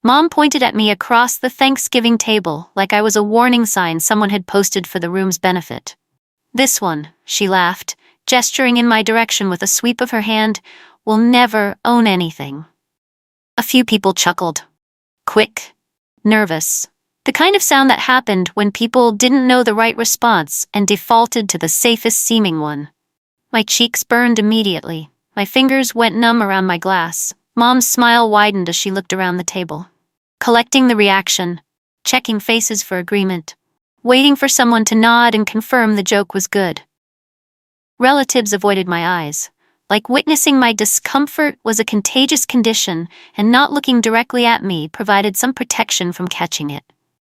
Mom pointed at me across the Thanksgiving table like I was a warning sign someone had posted for the room's benefit. "This one," she laughed, gesturing in my direction with a sweep of her hand, "will never own anything." A few people chuckled. Quick, nervous. The kind of sound that happened when people didn't know the right response and defaulted to the safest seeming one. My cheeks burned immediately. My fingers went numb around my glass. Mom's smile widened as she looked around the table. Collecting the reaction, checking faces for agreement, waiting for someone to nod and confirm the joke was good. Relatives avoided my eyes, like witnessing my discomfort was a contagious condition and not looking directly at me provided some protection from catching it.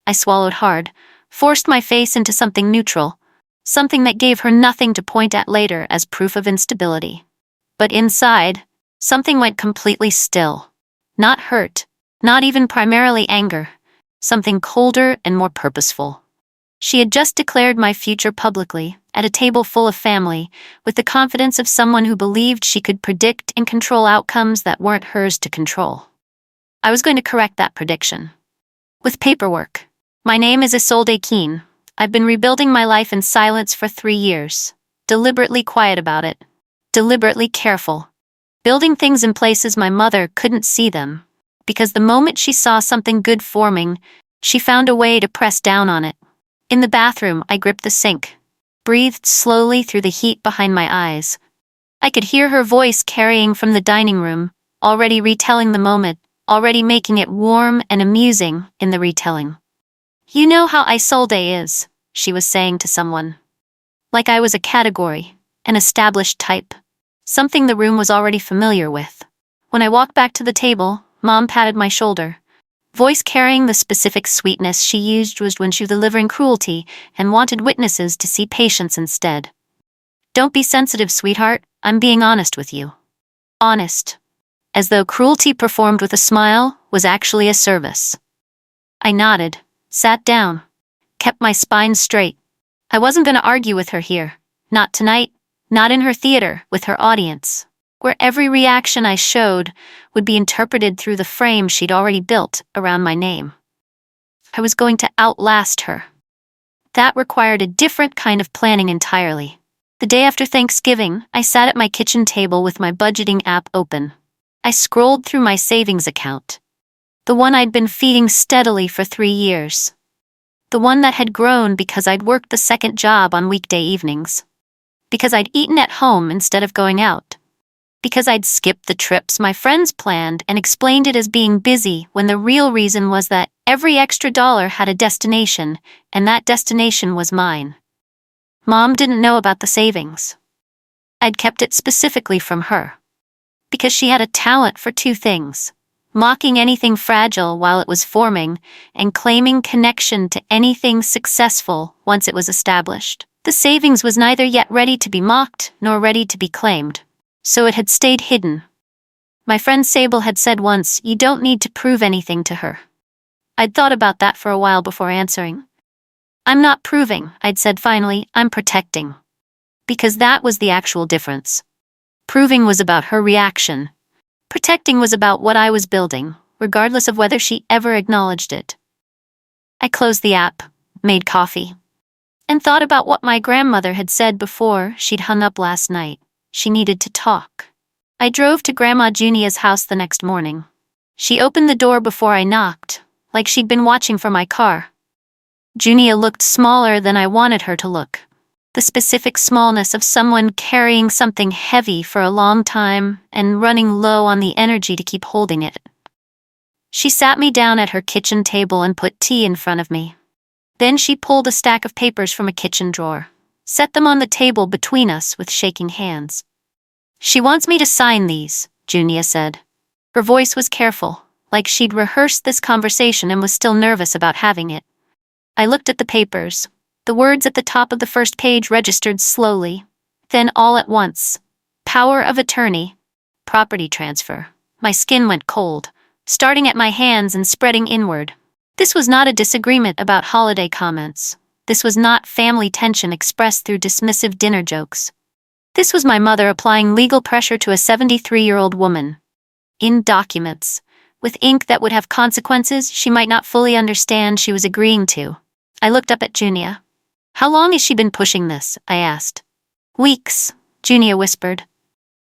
I swallowed hard, forced my face into something neutral, something that gave her nothing to point at later as proof of instability. But inside, something went completely still. Not hurt, not even primarily anger, something colder and more purposeful. She had just declared my future publicly, at a table full of family, with the confidence of someone who believed she could predict and control outcomes that weren't hers to control. I was going to correct that prediction. With paperwork. My name is Isolde Keene. I've been rebuilding my life in silence for 3 years. Deliberately quiet about it. Deliberately careful. Building things in places my mother couldn't see them. Because the moment she saw something good forming, she found a way to press down on it. In the bathroom, I gripped the sink, breathed slowly through the heat behind my eyes. I could hear her voice carrying from the dining room, already retelling the moment, already making it warm and amusing in the retelling. "You know how Isolde is," she was saying to someone. Like I was a category, an established type, something the room was already familiar with. When I walked back to the table, Mom patted my shoulder. Voice carrying the specific sweetness she used was when she was delivering cruelty and wanted witnesses to see patience instead. "Don't be sensitive, sweetheart, I'm being honest with you." Honest. As though cruelty performed with a smile was actually a service. I nodded, sat down, kept my spine straight. I wasn't going to argue with her here. Not tonight, not in her theater, with her audience, where every reaction I showed would be interpreted through the frame she'd already built around my name. I was going to outlast her. That required a different kind of planning entirely. The day after Thanksgiving, I sat at my kitchen table with my budgeting app open. I scrolled through my savings account. The one I'd been feeding steadily for 3 years. The one that had grown because I'd worked the second job on weekday evenings. Because I'd eaten at home instead of going out. Because I'd skipped the trips my friends planned and explained it as being busy when the real reason was that every extra dollar had a destination, and that destination was mine. Mom didn't know about the savings. I'd kept it specifically from her. Because she had a talent for 2 things: mocking anything fragile while it was forming, and claiming connection to anything successful once it was established. The savings was neither yet ready to be mocked nor ready to be claimed. So it had stayed hidden. My friend Sable had said once, "You don't need to prove anything to her." I'd thought about that for a while before answering. "I'm not proving," I'd said finally, "I'm protecting." Because that was the actual difference. Proving was about her reaction. Protecting was about what I was building, regardless of whether she ever acknowledged it. I closed the app, made coffee, and thought about what my grandmother had said before she'd hung up last night. She needed to talk. I drove to Grandma Junia's house the next morning. She opened the door before I knocked, like she'd been watching for my car. Junia looked smaller than I wanted her to look. The specific smallness of someone carrying something heavy for a long time and running low on the energy to keep holding it. She sat me down at her kitchen table and put tea in front of me. Then she pulled a stack of papers from a kitchen drawer, set them on the table between us with shaking hands. "She wants me to sign these," Junia said. Her voice was careful, like she'd rehearsed this conversation and was still nervous about having it. I looked at the papers. The words at the top of the first page registered slowly, then all at once. Power of attorney. Property transfer. My skin went cold, starting at my hands and spreading inward. This was not a disagreement about holiday comments. This was not family tension expressed through dismissive dinner jokes. This was my mother applying legal pressure to a 73-year-old woman. In documents, with ink that would have consequences she might not fully understand she was agreeing to. I looked up at Junia. "How long has she been pushing this?" I asked. "Weeks," Junia whispered.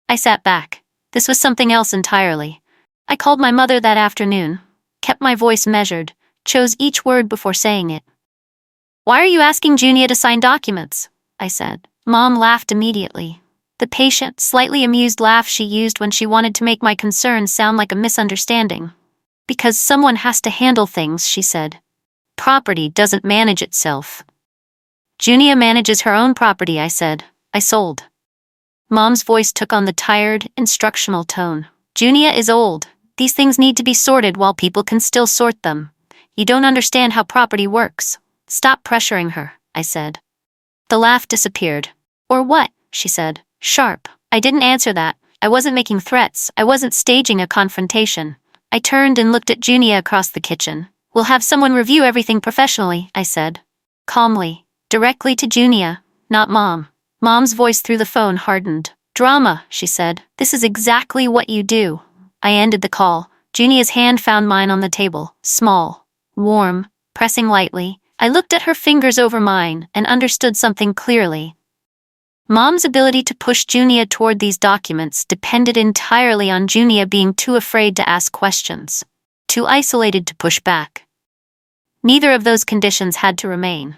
I sat back. This was something else entirely. I called my mother that afternoon, kept my voice measured, chose each word before saying it. "Why are you asking Junia to sign documents?" I said. Mom laughed immediately. The patient, slightly amused laugh she used when she wanted to make my concerns sound like a misunderstanding. "Because someone has to handle things," she said. "Property doesn't manage itself." "Junia manages her own property," I said. I sold. Mom's voice took on the tired, instructional tone. "Junia is old. These things need to be sorted while people can still sort them. You don't understand how property works. Stop pressuring her," I said. The laugh disappeared. "Or what?" she said, sharp. I didn't answer that. I wasn't making threats. I wasn't staging a confrontation. I turned and looked at Junia across the kitchen. "We'll have someone review everything professionally," I said. Calmly, directly to Junia, not Mom. Mom's voice through the phone hardened. "Drama," she said. "This is exactly what you do." I ended the call. Junia's hand found mine on the table, small, warm, pressing lightly. I looked at her fingers over mine and understood something clearly. Mom's ability to push Junia toward these documents depended entirely on Junia being too afraid to ask questions, too isolated to push back. Neither of those conditions had to remain.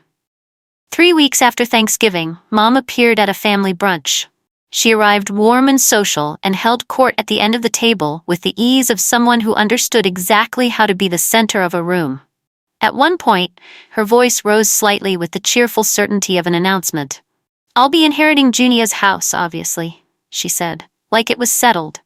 3 weeks after Thanksgiving, Mom appeared at a family brunch. She arrived warm and social and held court at the end of the table with the ease of someone who understood exactly how to be the center of a room. At one point, her voice rose slightly with the cheerful certainty of an announcement. "I'll be inheriting Junia's house, obviously," she said, like it was settled.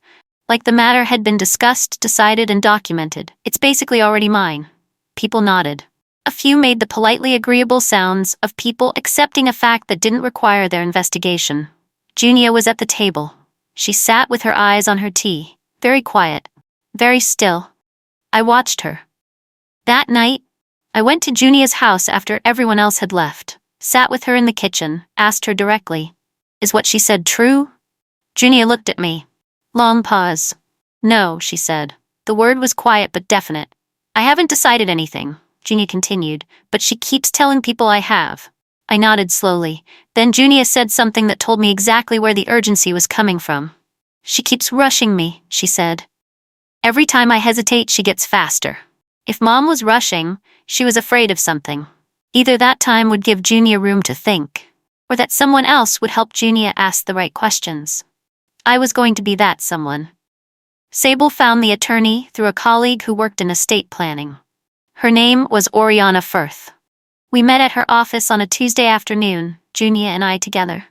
Like the matter had been discussed, decided, and documented. "It's basically already mine." People nodded. A few made the politely agreeable sounds of people accepting a fact that didn't require their investigation. Junia was at the table. She sat with her eyes on her tea, very quiet, very still. I watched her. That night, I went to Junia's house after everyone else had left, sat with her in the kitchen, asked her directly, "Is what she said true?" Junia looked at me. Long pause. "No," she said. The word was quiet but definite. "I haven't decided anything," Junia continued, "but she keeps telling people I have." I nodded slowly. Then Junia said something that told me exactly where the urgency was coming from. "She keeps rushing me," she said. "Every time I hesitate, she gets faster." If Mom was rushing, she was afraid of something. Either that time would give Junia room to think, or that someone else would help Junia ask the right questions. I was going to be that someone. Sable found the attorney through a colleague who worked in estate planning. Her name was Oriana Firth. We met at her office on a Tuesday afternoon, Junia and I together.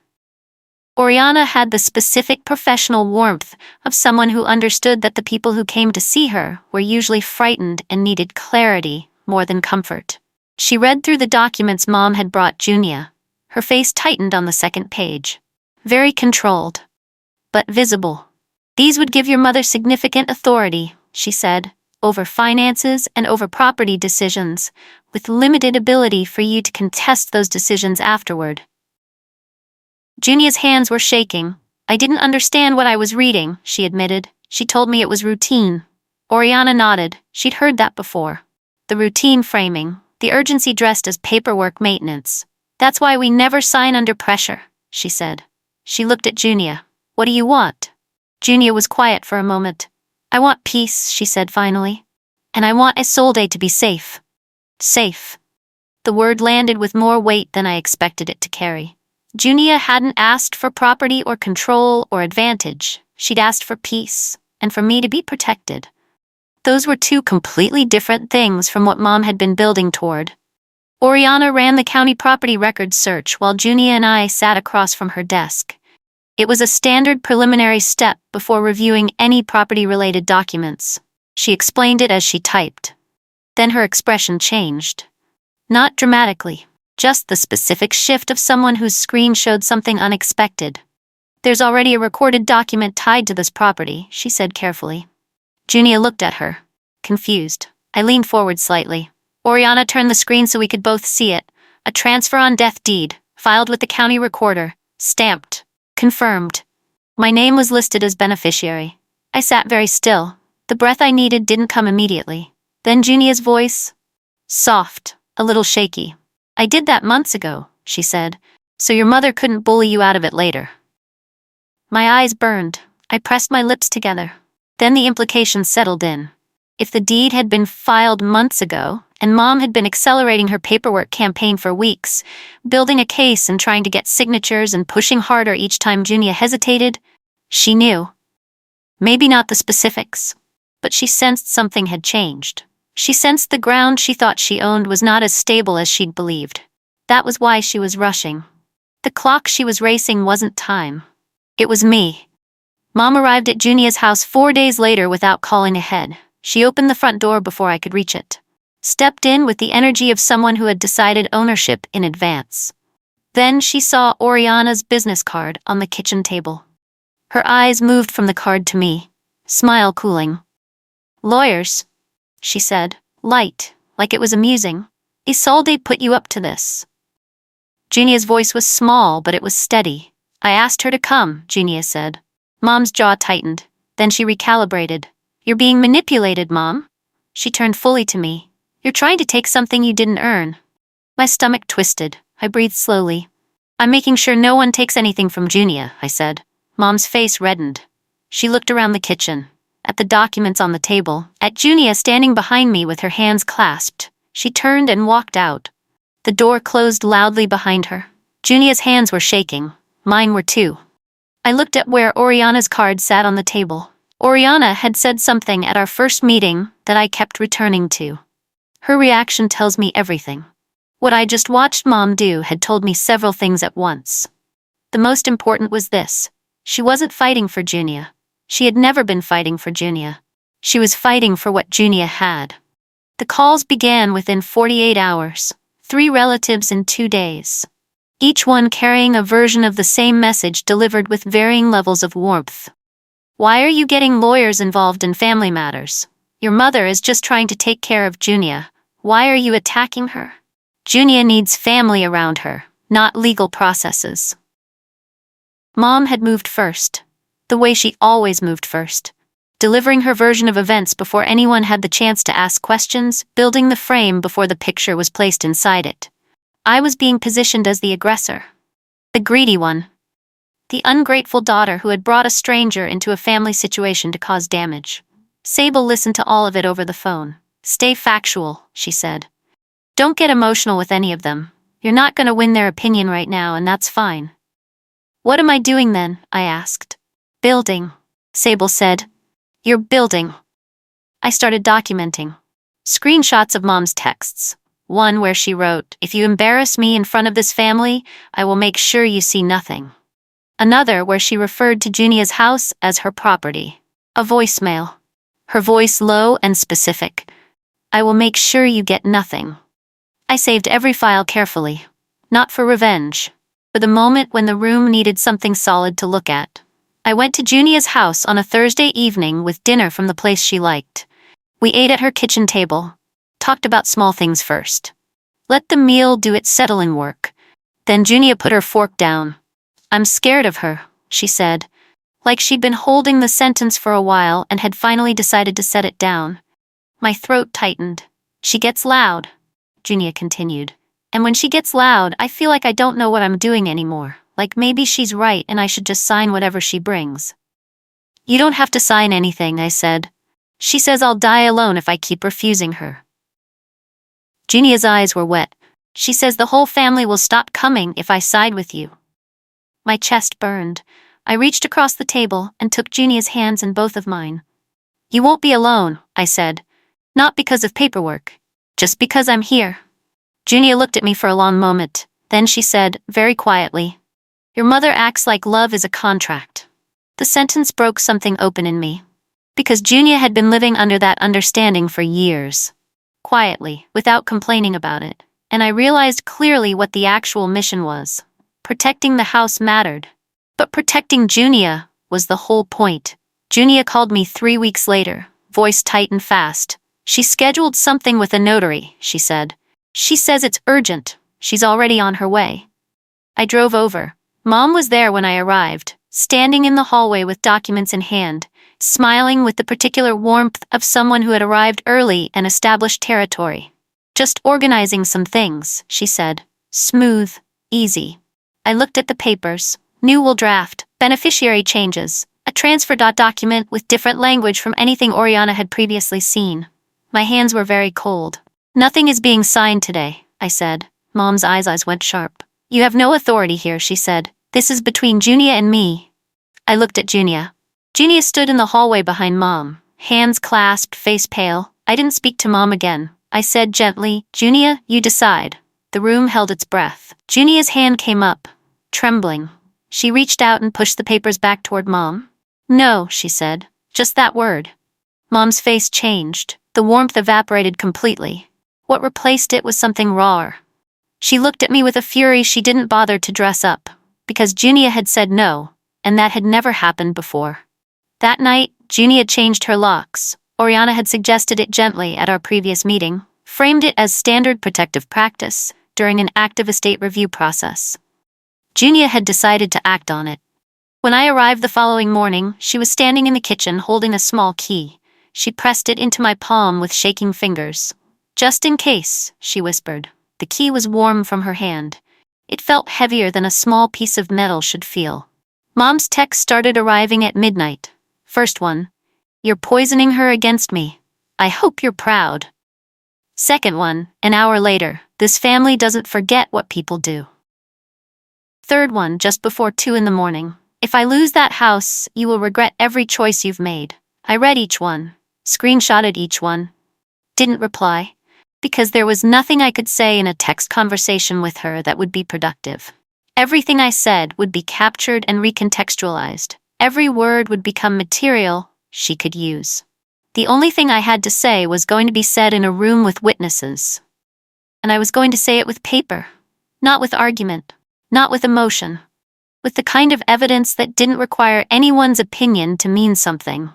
Oriana had the specific professional warmth of someone who understood that the people who came to see her were usually frightened and needed clarity more than comfort. She read through the documents Mom had brought Junia. Her face tightened on the second page. Very controlled, but visible. "These would give your mother significant authority," she said, "over finances and over property decisions, with limited ability for you to contest those decisions afterward." Junia's hands were shaking. "I didn't understand what I was reading," she admitted. "She told me it was routine." Oriana nodded. She'd heard that before. The routine framing, the urgency dressed as paperwork maintenance. "That's why we never sign under pressure," she said. She looked at Junia. "What do you want?" Junia was quiet for a moment. "I want peace," she said finally. "And I want Isolde to be safe." Safe. The word landed with more weight than I expected it to carry. Junia hadn't asked for property or control or advantage. She'd asked for peace, and for me to be protected. Those were two completely different things from what Mom had been building toward. Oriana ran the county property records search while Junia and I sat across from her desk. It was a standard preliminary step before reviewing any property-related documents. She explained it as she typed. Then her expression changed. Not dramatically, just the specific shift of someone whose screen showed something unexpected. "There's already a recorded document tied to this property," she said carefully. Junia looked at her, confused. I leaned forward slightly. Oriana turned the screen so we could both see it. "A transfer on death deed, filed with the county recorder, stamped, confirmed." My name was listed as beneficiary. I sat very still. The breath I needed didn't come immediately. Then Junia's voice. Soft, a little shaky. I did that months ago, she said, so your mother couldn't bully you out of it later. My eyes burned. I pressed my lips together. Then the implications settled in. If the deed had been filed months ago, and Mom had been accelerating her paperwork campaign for weeks, building a case and trying to get signatures and pushing harder each time Junia hesitated, she knew. Maybe not the specifics, but she sensed something had changed. She sensed the ground she thought she owned was not as stable as she'd believed. That was why she was rushing. The clock she was racing wasn't time. It was me. Mom arrived at Junia's house 4 days later without calling ahead. She opened the front door before I could reach it. Stepped in with the energy of someone who had decided ownership in advance. Then she saw Oriana's business card on the kitchen table. Her eyes moved from the card to me, smile cooling. Lawyers, she said, light, like it was amusing. Isolde put you up to this. Junia's voice was small, but it was steady. I asked her to come, Junia said. Mom's jaw tightened. Then she recalibrated. You're being manipulated, Mom. She turned fully to me. You're trying to take something you didn't earn. My stomach twisted. I breathed slowly. I'm making sure no one takes anything from Junia, I said. Mom's face reddened. She looked around the kitchen, at the documents on the table, at Junia standing behind me with her hands clasped. She turned and walked out. The door closed loudly behind her. Junia's hands were shaking. Mine were too. I looked at where Oriana's card sat on the table. Oriana had said something at our first meeting that I kept returning to. Her reaction tells me everything. What I just watched Mom do had told me several things at once. The most important was this. She wasn't fighting for Junia. She had never been fighting for Junia. She was fighting for what Junia had. The calls began within 48 hours. 3 relatives in 2 days. Each one carrying a version of the same message delivered with varying levels of warmth. Why are you getting lawyers involved in family matters? Your mother is just trying to take care of Junia. Why are you attacking her? Junia needs family around her, not legal processes. Mom had moved first. The way she always moved first. Delivering her version of events before anyone had the chance to ask questions, building the frame before the picture was placed inside it. I was being positioned as the aggressor. The greedy one. The ungrateful daughter who had brought a stranger into a family situation to cause damage. Sable listened to all of it over the phone. Stay factual, she said. Don't get emotional with any of them. You're not going to win their opinion right now, and that's fine. What am I doing then? I asked. Building, Sable said. You're building. I started documenting. Screenshots of Mom's texts. One where she wrote, if you embarrass me in front of this family, I will make sure you see nothing. Another where she referred to Junia's house as her property. A voicemail. Her voice low and specific. I will make sure you get nothing. I saved every file carefully. Not for revenge. For the moment when the room needed something solid to look at. I went to Junia's house on a Thursday evening with dinner from the place she liked. We ate at her kitchen table. Talked about small things first. Let the meal do its settling work. Then Junia put her fork down. I'm scared of her, she said. Like she'd been holding the sentence for a while and had finally decided to set it down. My throat tightened. She gets loud, Junia continued. And when she gets loud, I feel like I don't know what I'm doing anymore. Like maybe she's right and I should just sign whatever she brings. You don't have to sign anything, I said. She says I'll die alone if I keep refusing her. Junia's eyes were wet. She says the whole family will stop coming if I side with you. My chest burned. I reached across the table and took Junia's hands in both of mine. You won't be alone, I said. Not because of paperwork. Just because I'm here. Junia looked at me for a long moment. Then she said, very quietly, your mother acts like love is a contract. The sentence broke something open in me. Because Junia had been living under that understanding for years. Quietly, without complaining about it. And I realized clearly what the actual mission was. Protecting the house mattered. But protecting Junia was the whole point. Junia called me 3 weeks later, voice tight and fast. She scheduled something with a notary, she said. She says it's urgent. She's already on her way. I drove over. Mom was there when I arrived, standing in the hallway with documents in hand. smiling with the particular warmth of someone who had arrived early and established territory. "Just organizing some things," she said. "Smooth, easy." I looked at the papers. New will draft, beneficiary changes, a transfer document with different language from anything Oriana had previously seen. My hands were very cold. "Nothing is being signed today," I said. Mom's eyes went sharp. "You have no authority here," she said. "This is between Junia and me." I looked at Junia. Junia stood in the hallway behind Mom, hands clasped, face pale. I didn't speak to Mom again. I said gently, "Junia, you decide." The room held its breath. Junia's hand came up, trembling. She reached out and pushed the papers back toward Mom. "No," she said. "Just that word." Mom's face changed. The warmth evaporated completely. What replaced it was something rawer. She looked at me with a fury she didn't bother to dress up, because Junia had said no, and that had never happened before. That night, Junia changed her locks. Oriana had suggested it gently at our previous meeting, framed it as standard protective practice during an active estate review process. Junia had decided to act on it. When I arrived the following morning, she was standing in the kitchen holding a small key. She pressed it into my palm with shaking fingers. "Just in case," she whispered. The key was warm from her hand. It felt heavier than a small piece of metal should feel. Mom's text started arriving at midnight. First one: "You're poisoning her against me. I hope you're proud." Second one, an hour later: "This family doesn't forget what people do." Third one, just before 2 in the morning: "If I lose that house, you will regret every choice you've made." I read each one, screenshotted each one. Didn't reply, because there was nothing I could say in a text conversation with her that would be productive. Everything I said would be captured and recontextualized. Every word would become material she could use. The only thing I had to say was going to be said in a room with witnesses. And I was going to say it with paper, not with argument, not with emotion, with the kind of evidence that didn't require anyone's opinion to mean something.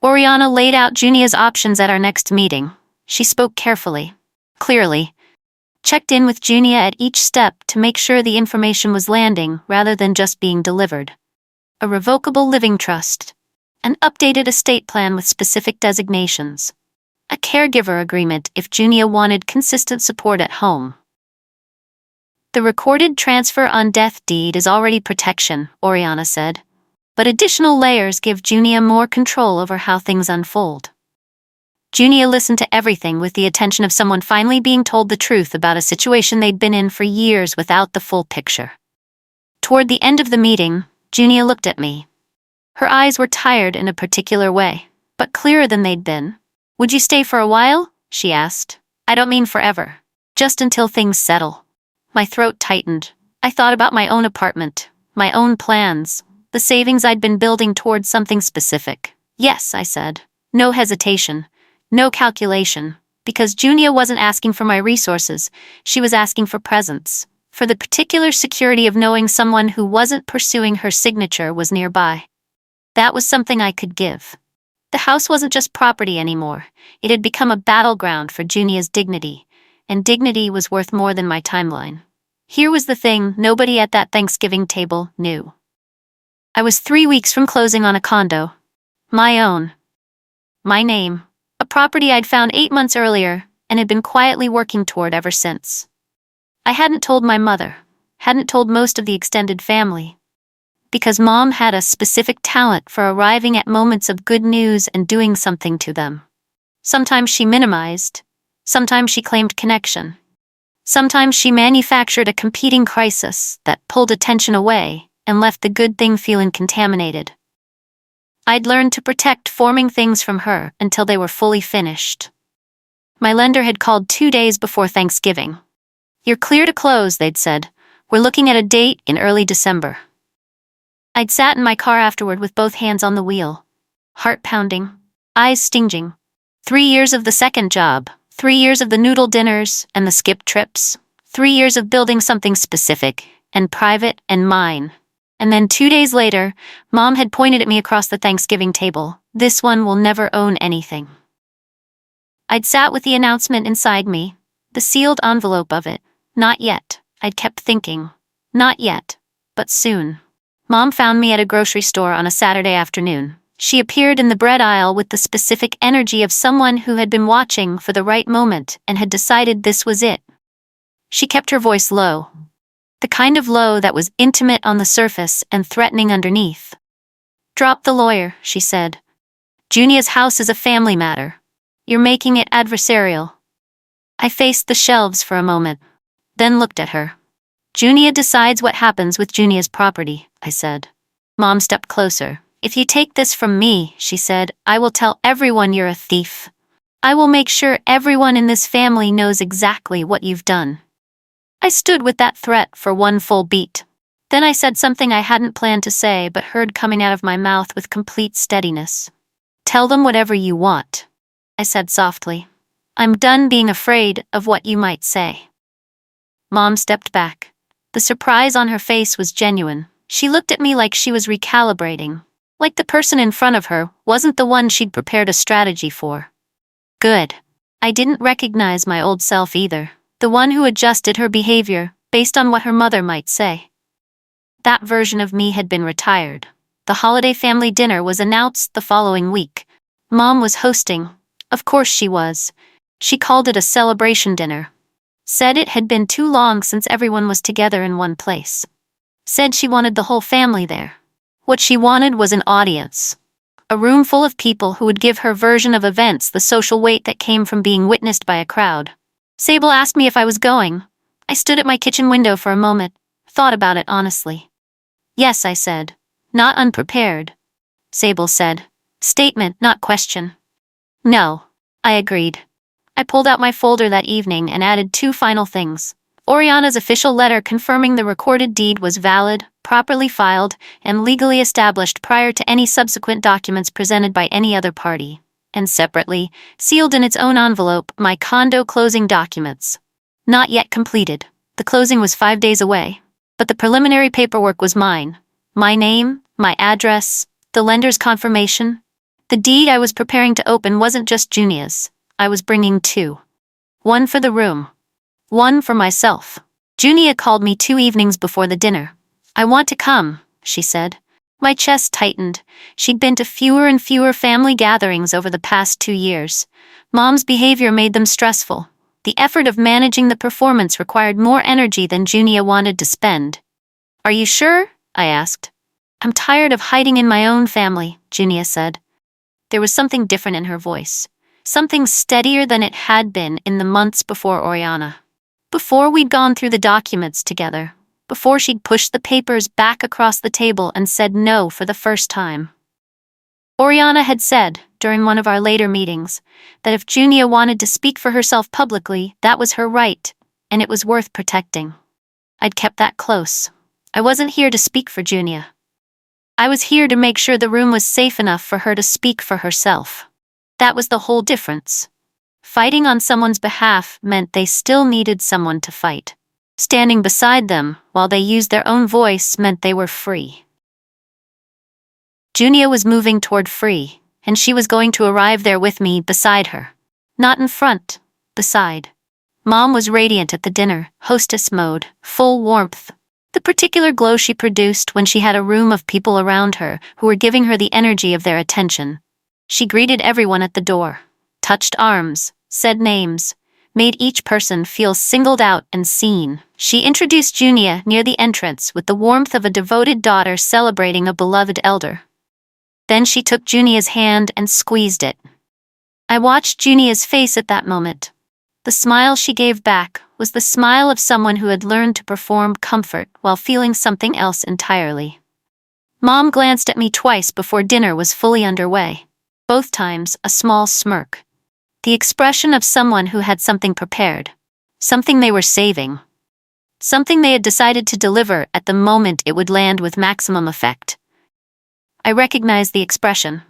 Oriana laid out Junia's options at our next meeting. She spoke carefully, clearly, checked in with Junia at each step to make sure the information was landing rather than just being delivered. A revocable living trust, an updated estate plan with specific designations, a caregiver agreement if Junia wanted consistent support at home. "The recorded transfer on death deed is already protection," Oriana said, "but additional layers give Junia more control over how things unfold." Junia listened to everything with the attention of someone finally being told the truth about a situation they'd been in for years without the full picture. Toward the end of the meeting, Junia looked at me. Her eyes were tired in a particular way, but clearer than they'd been. "Would you stay for a while?" she asked. "I don't mean forever. Just until things settle." My throat tightened. I thought about my own apartment, my own plans, the savings I'd been building towards something specific. "Yes," I said. No hesitation, no calculation, because Junia wasn't asking for my resources, she was asking for presence, for the particular security of knowing someone who wasn't pursuing her signature was nearby. That was something I could give. The house wasn't just property anymore. It had become a battleground for Junia's dignity, and dignity was worth more than my timeline. Here was the thing nobody at that Thanksgiving table knew. I was 3 weeks from closing on a condo. My own. My name. A property I'd found 8 months earlier and had been quietly working toward ever since. I hadn't told my mother, hadn't told most of the extended family, because Mom had a specific talent for arriving at moments of good news and doing something to them. Sometimes she minimized, sometimes she claimed connection. Sometimes she manufactured a competing crisis that pulled attention away and left the good thing feeling contaminated. I'd learned to protect forming things from her until they were fully finished. My lender had called 2 days before Thanksgiving. "You're clear to close," they'd said. "We're looking at a date in early December." I'd sat in my car afterward with both hands on the wheel, heart pounding, eyes stinging. 3 years of the second job, 3 years of the noodle dinners and the skip trips, 3 years of building something specific and private and mine. And then 2 days later, Mom had pointed at me across the Thanksgiving table. "This one will never own anything." I'd sat with the announcement inside me, the sealed envelope of it. Not yet, I'd kept thinking. Not yet, but soon. Mom found me at a grocery store on a Saturday afternoon, She appeared in the bread aisle with the specific energy of someone who had been watching for the right moment and had decided this was it. She kept her voice low. The kind of low that was intimate on the surface and threatening underneath. "Drop the lawyer," she said. "Junia's house is a family matter. You're making it adversarial." I faced the shelves for a moment, then looked at her. "Junia decides what happens with Junia's property," I said. Mom stepped closer. "If you take this from me," she said, "I will tell everyone you're a thief. I will make sure everyone in this family knows exactly what you've done." I stood with that threat for one full beat. Then I said something I hadn't planned to say but heard coming out of my mouth with complete steadiness. "Tell them whatever you want," I said softly. "I'm done being afraid of what you might say." Mom stepped back. The surprise on her face was genuine. She looked at me like she was recalibrating, like the person in front of her wasn't the one she'd prepared a strategy for. Good. I didn't recognize my old self either, the one who adjusted her behavior based on what her mother might say. That version of me had been retired. The holiday family dinner was announced the following week. Mom was hosting. Of course she was. She called it a celebration dinner. Said it had been too long since everyone was together in one place. Said she wanted the whole family there. What she wanted was an audience. A room full of people who would give her version of events the social weight that came from being witnessed by a crowd. Sable asked me if I was going. I stood at my kitchen window for a moment, thought about it honestly. "Yes," I said. "Not unprepared." Sable said. "Statement, not question." "No," I agreed. I pulled out my folder that evening and added 2 final things. Oriana's official letter confirming the recorded deed was valid, properly filed, and legally established prior to any subsequent documents presented by any other party. And separately, sealed in its own envelope, my condo closing documents. Not yet completed. The closing was 5 days away. But the preliminary paperwork was mine. My name, my address, the lender's confirmation. The deed I was preparing to open wasn't just Junia's. I was bringing 2. One for the room. One for myself. Junia called me 2 evenings before the dinner. "I want to come," she said. My chest tightened. She'd been to fewer and fewer family gatherings over the past 2 years. Mom's behavior made them stressful. The effort of managing the performance required more energy than Junia wanted to spend. "Are you sure?" I asked. "I'm tired of hiding in my own family," Junia said. There was something different in her voice. Something steadier than it had been in the months before Oriana. Before we'd gone through the documents together. Before she'd pushed the papers back across the table and said no for the first time. Oriana had said, during one of our later meetings, that if Junia wanted to speak for herself publicly, that was her right, and it was worth protecting. I'd kept that close. I wasn't here to speak for Junia. I was here to make sure the room was safe enough for her to speak for herself. That was the whole difference. Fighting on someone's behalf meant they still needed someone to fight. Standing beside them while they used their own voice meant they were free. Junia was moving toward free, and she was going to arrive there with me beside her. Not in front, beside. Mom was radiant at the dinner, hostess mode, full warmth. The particular glow she produced when she had a room of people around her who were giving her the energy of their attention. She greeted everyone at the door, touched arms, said names, made each person feel singled out and seen. She introduced Junia near the entrance with the warmth of a devoted daughter celebrating a beloved elder. Then she took Junia's hand and squeezed it. I watched Junia's face at that moment. The smile she gave back was the smile of someone who had learned to perform comfort while feeling something else entirely. Mom glanced at me twice before dinner was fully underway. Both times, a small smirk. The expression of someone who had something prepared. Something they were saving. Something they had decided to deliver at the moment it would land with maximum effect. I recognized the expression.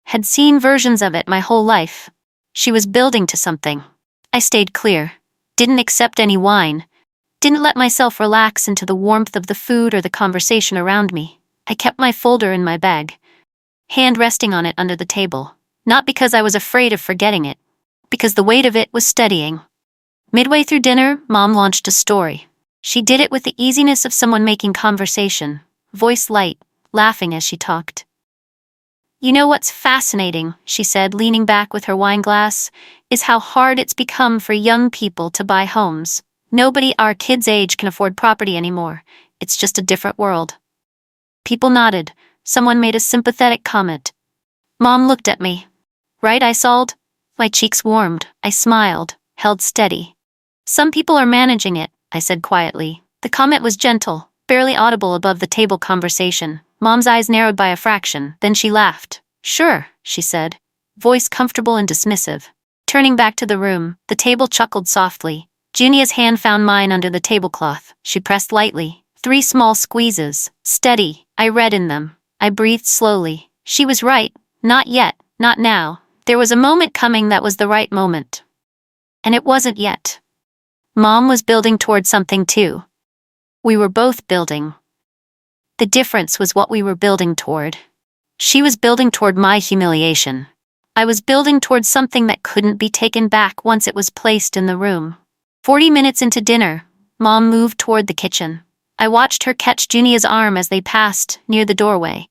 Had seen versions of it my whole life. She was building to something. I stayed clear. Didn't accept any wine. Didn't let myself relax into the warmth of the food or the conversation around me. I kept my folder in my bag. Hand resting on it under the table. Not because I was afraid of forgetting it. Because the weight of it was steadying. Midway through dinner, Mom launched a story. She did it with the easiness of someone making conversation. Voice light, laughing as she talked. You know what's fascinating, she said, leaning back with her wine glass, is how hard it's become for young people to buy homes. Nobody our kids' age can afford property anymore. It's just a different world. People nodded. Someone made a sympathetic comment. Mom looked at me. Right, I sold? My cheeks warmed. I smiled, held steady. Some people are managing it, I said quietly. The comment was gentle, barely audible above the table conversation. Mom's eyes narrowed by a fraction, then she laughed. Sure, she said, voice comfortable and dismissive. Turning back to the room, the table chuckled softly. Junia's hand found mine under the tablecloth. She pressed lightly. 3 small squeezes. Steady. I read in them. I breathed slowly. She was right. Not yet. Not now. There was a moment coming that was the right moment. And it wasn't yet. Mom was building toward something too. We were both building. The difference was what we were building toward. She was building toward my humiliation. I was building toward something that couldn't be taken back once it was placed in the room. 40 minutes into dinner, Mom moved toward the kitchen. I watched her catch Junia's arm as they passed near the doorway.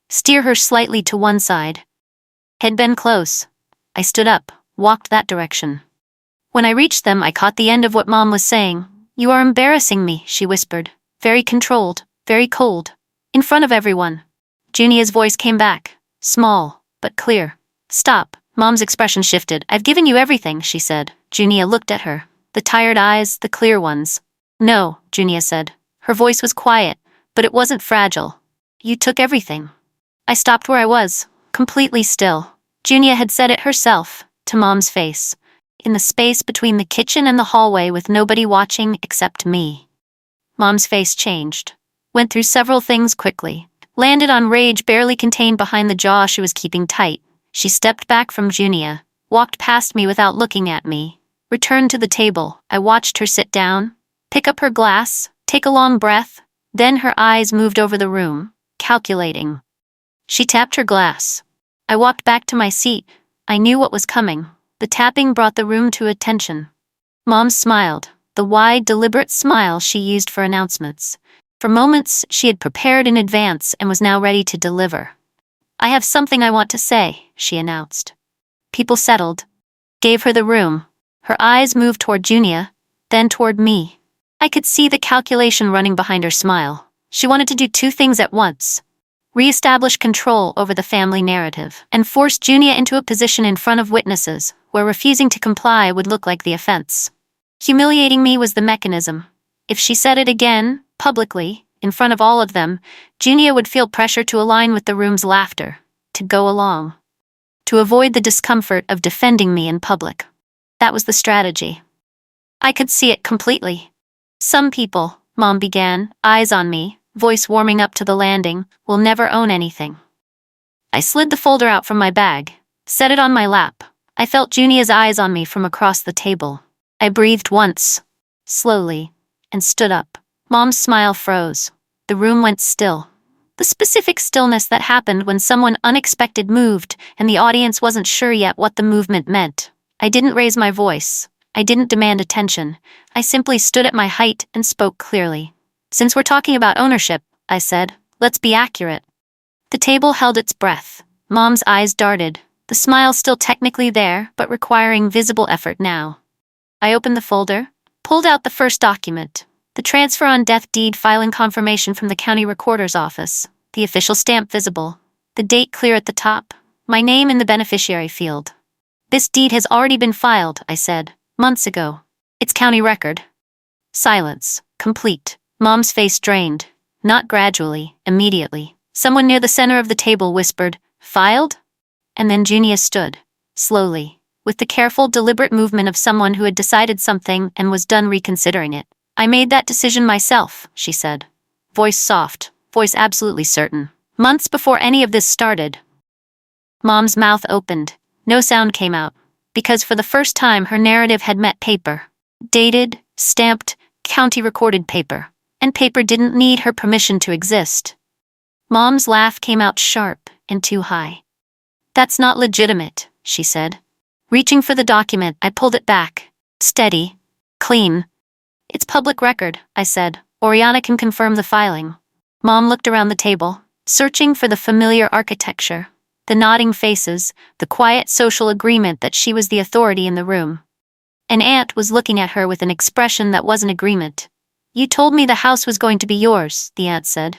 Steer her slightly to one side. Had been close. I stood up, walked that direction. When I reached them, I caught the end of what Mom was saying. You are embarrassing me, she whispered. Very controlled, very cold. In front of everyone. Junia's voice came back. Small, but clear. Stop. Mom's expression shifted. I've given you everything, she said. Junia looked at her. The tired eyes, the clear ones. No, Junia said. Her voice was quiet, but it wasn't fragile. You took everything. I stopped where I was, completely still. Junia had said it herself, to Mom's face. In the space between the kitchen and the hallway with nobody watching except me. Mom's face changed. Went through several things quickly. Landed on rage barely contained behind the jaw she was keeping tight. She stepped back from Junia, walked past me without looking at me. Returned to the table. I watched her sit down, pick up her glass, take a long breath. Then her eyes moved over the room, calculating. She tapped her glass. I walked back to my seat. I knew what was coming. The tapping brought the room to attention. Mom smiled, the wide, deliberate smile she used for announcements. For moments, she had prepared in advance and was now ready to deliver. I have something I want to say, she announced. People settled. Gave her the room. Her eyes moved toward Junia, then toward me. I could see the calculation running behind her smile. She wanted to do 2 things at once. Re-establish control over the family narrative, and force Junia into a position in front of witnesses, where refusing to comply would look like the offense. Humiliating me was the mechanism. If she said it again, publicly, in front of all of them, Junia would feel pressure to align with the room's laughter, to go along. To avoid the discomfort of defending me in public. That was the strategy. I could see it completely. Some people, Mom began, eyes on me, voice warming up to the landing, will never own anything. I slid the folder out from my bag, set it on my lap. I felt Junia's eyes on me from across the table. I breathed once, slowly, and stood up. Mom's smile froze. The room went still. The specific stillness that happened when someone unexpected moved and the audience wasn't sure yet what the movement meant. I didn't raise my voice. I didn't demand attention. I simply stood at my height and spoke clearly. Since we're talking about ownership, I said, let's be accurate. The table held its breath. Mom's eyes darted, the smile still technically there, but requiring visible effort now. I opened the folder, pulled out the first document, the transfer on death deed filing confirmation from the county recorder's office, the official stamp visible, the date clear at the top, my name in the beneficiary field. This deed has already been filed, I said, months ago. It's county record. Silence, complete. Mom's face drained. Not gradually, immediately. Someone near the center of the table whispered, filed? And then Junia stood, slowly, with the careful, deliberate movement of someone who had decided something and was done reconsidering it. I made that decision myself, she said. Voice soft, voice absolutely certain. Months before any of this started. Mom's mouth opened. No sound came out, because for the first time her narrative had met paper. Dated, stamped, county-recorded paper. And paper didn't need her permission to exist. Mom's laugh came out sharp and too high. That's not legitimate, she said. Reaching for the document, I pulled it back. Steady. Clean. It's public record, I said. Oriana can confirm the filing. Mom looked around the table, searching for the familiar architecture. The nodding faces, the quiet social agreement that she was the authority in the room. An aunt was looking at her with an expression that wasn't agreement. "You told me the house was going to be yours," the aunt said.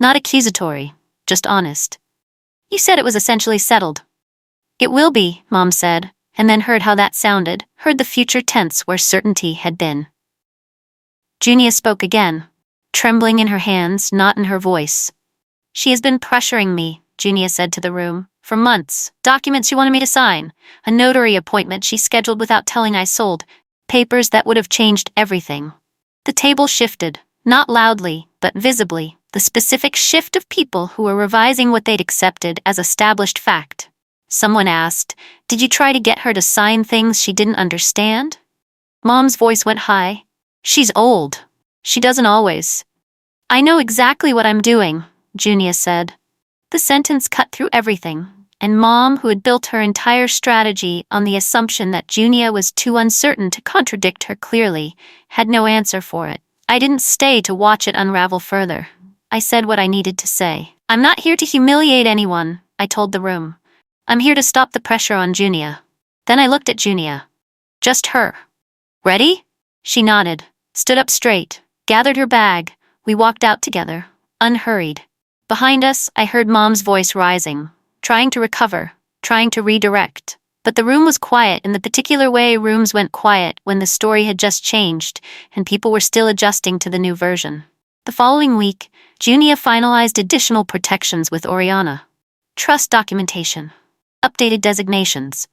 Not accusatory, just honest. "You said it was essentially settled." "It will be," Mom said, and then heard how that sounded, heard the future tense where certainty had been. Junia spoke again, trembling in her hands, not in her voice. "She has been pressuring me," Junia said to the room, "for months. Documents she wanted me to sign, a notary appointment she scheduled without telling I sold, papers that would have changed everything." The table shifted, not loudly, but visibly, the specific shift of people who were revising what they'd accepted as established fact. Someone asked, "Did you try to get her to sign things she didn't understand?" Mom's voice went high. "She's old. She doesn't always." "I know exactly what I'm doing," Junia said. The sentence cut through everything, and Mom, who had built her entire strategy on the assumption that Junia was too uncertain to contradict her clearly, had no answer for it. I didn't stay to watch it unravel further. I said what I needed to say. "I'm not here to humiliate anyone," I told the room. "I'm here to stop the pressure on Junia." Then I looked at Junia. Just her. "Ready?" She nodded, stood up straight, gathered her bag. We walked out together, unhurried. Behind us, I heard Mom's voice rising, trying to recover, trying to redirect. But the room was quiet in the particular way rooms went quiet when the story had just changed and people were still adjusting to the new version. The following week, Junia finalized additional protections with Oriana. Trust documentation, updated designations,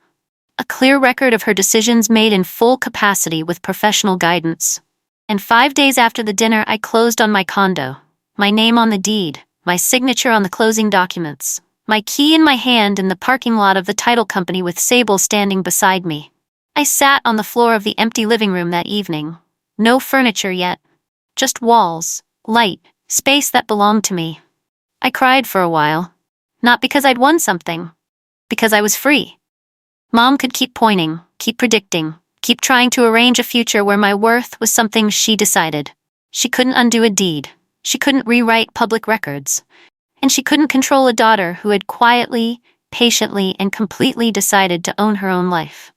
a clear record of her decisions made in full capacity with professional guidance. And 5 days after the dinner, I closed on my condo, my name on the deed, my signature on the closing documents, my key in my hand in the parking lot of the title company with Sable standing beside me. I sat on the floor of the empty living room that evening. No furniture yet. Just walls, light, space that belonged to me. I cried for a while. Not because I'd won something. Because I was free. Mom could keep pointing, keep predicting, keep trying to arrange a future where my worth was something she decided. She couldn't undo a deed. She couldn't rewrite public records. And she couldn't control a daughter who had quietly, patiently, and completely decided to own her own life.